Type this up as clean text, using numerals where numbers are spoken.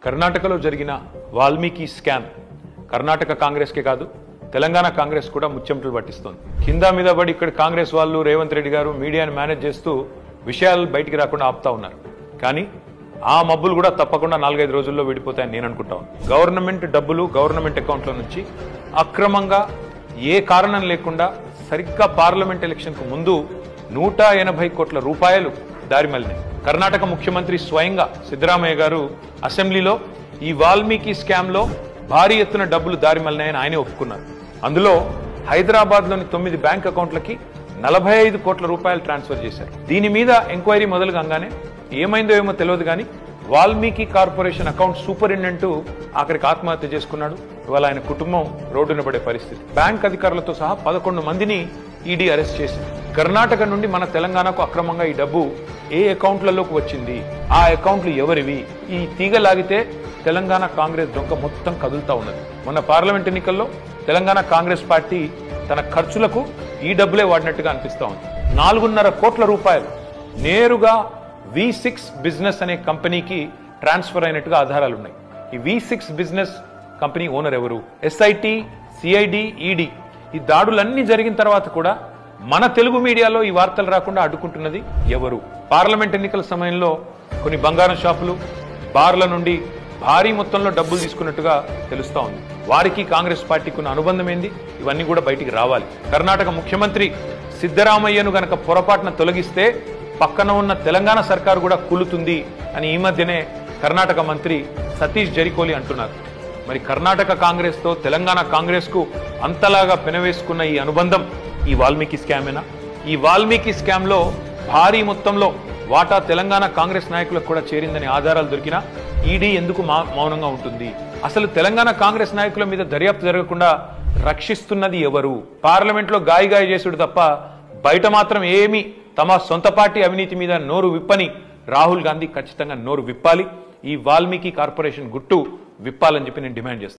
కర్ణాటకలో జరిగిన వాల్మీకి స్కామ్ కర్ణాటక కాంగ్రెస్కే కాదు తెలంగాణ కాంగ్రెస్ కూడా ముచ్చెమటలు పట్టిస్తోంది. కింద మీద పడి ఇక్కడ కాంగ్రెస్ వాళ్ళు రేవంత్ రెడ్డి గారు మీడియాను మేనేజ్ చేస్తూ విషయాలు బయటికి రాకుండా ఆపుతా ఉన్నారు. కానీ ఆ మబ్బులు కూడా తప్పకుండా 4-5 రోజుల్లో విడిపోతాయని నేను అనుకుంటాను. గవర్నమెంట్ డబ్బులు గవర్నమెంట్ అకౌంట్ల నుంచి అక్రమంగా ఏ కారణం లేకుండా సరిగ్గా పార్లమెంట్ ఎలక్షన్కు ముందు 180 కోట్ల రూపాయలు దారి మళ్లినాయి. కర్ణాటక ముఖ్యమంత్రి స్వయంగా సిద్ధరామయ్య గారు అసెంబ్లీలో ఈ వాల్మీకి స్కామ్ లో భారీ ఎత్తున డబ్బులు దారి మళ్లినాయని ఆయనే ఒప్పుకున్నారు. అందులో హైదరాబాద్లోని 9 బ్యాంక్ అకౌంట్లకి 45 కోట్ల రూపాయలు ట్రాన్స్ఫర్ చేశారు. దీని మీద ఎంక్వైరీ మొదలు కాగానే ఏమైందో ఏమో తెలియదు కానీ వాల్మీకి కార్పొరేషన్ అకౌంట్ సూపరింటెండెంట్ ఆఖరికి ఆత్మహత్య చేసుకున్నాడు. ఇవాళ ఆయన కుటుంబం రోడ్డున పడే పరిస్థితి. బ్యాంక్ అధికారులతో సహా 11 మందిని ఈడీ అరెస్ట్ చేసింది. కర్ణాటక నుండి మన తెలంగాణకు అక్రమంగా ఈ డబ్బు ఏ అకౌంట్లలోకి వచ్చింది, ఆ అకౌంట్లు ఎవరివి, ఈ తీగ లాగితే తెలంగాణ కాంగ్రెస్ డొంక మొత్తం కదులుతా ఉన్నది. మొన్న పార్లమెంట్ ఎన్నికల్లో తెలంగాణ కాంగ్రెస్ పార్టీ తన ఖర్చులకు ఈ డబ్బులే వాడినట్టుగా అనిపిస్తా ఉంది. 4.5 కోట్ల రూపాయలు నేరుగా V6 బిజినెస్ అనే కంపెనీకి ట్రాన్స్ఫర్ అయినట్టుగా ఆధారాలున్నాయి. ఈ V6 బిజినెస్ కంపెనీ ఓనర్ ఎవరు? SIT, CID, ED ఈ దాడులన్నీ జరిగిన తర్వాత కూడా మన తెలుగు మీడియాలో ఈ వార్తలు రాకుండా అడ్డుకుంటున్నది ఎవరు? పార్లమెంట్ ఎన్నికల సమయంలో కొన్ని బంగారం షాపులు, బార్ల నుండి భారీ మొత్తంలో డబ్బులు తీసుకున్నట్టుగా తెలుస్తా ఉంది. వారికి కాంగ్రెస్ పార్టీకి ఉన్న అనుబంధం ఏంది? ఇవన్నీ కూడా బయటికి రావాలి. కర్ణాటక ముఖ్యమంత్రి సిద్ధరామయ్యను గనక పొరపాటున తొలగిస్తే పక్కన ఉన్న తెలంగాణ సర్కారు కూడా కూలుతుంది అని ఈ మధ్యనే కర్ణాటక మంత్రి సతీష్ జరికోలి అంటున్నారు. మరి కర్ణాటక కాంగ్రెస్ తో తెలంగాణ కాంగ్రెస్ కు అంతలాగా పెనవేసుకున్న ఈ అనుబంధం ఈ వాల్మీకి స్కామేనా? ఈ వాల్మీకి స్కామ్ లో భారీ మొత్తంలో వాటా తెలంగాణ కాంగ్రెస్ నాయకులకు కూడా చేరిందని ఆధారాలు దొరికినా ఈడీ ఎందుకు మౌనంగా ఉంటుంది? అసలు తెలంగాణ కాంగ్రెస్ నాయకుల మీద దర్యాప్తు జరగకుండా రక్షిస్తున్నది ఎవరు? పార్లమెంట్ లో గాయ చేసుడు తప్ప బయట మాత్రం ఏమీ తమ సొంత పార్టీ అవినీతి మీద నోరు విప్పని రాహుల్ గాంధీ ఖచ్చితంగా నోరు విప్పాలి. ఈ వాల్మీకి కార్పొరేషన్ గుట్టు విప్పాలని చెప్పి నేను డిమాండ్ చేస్తాను.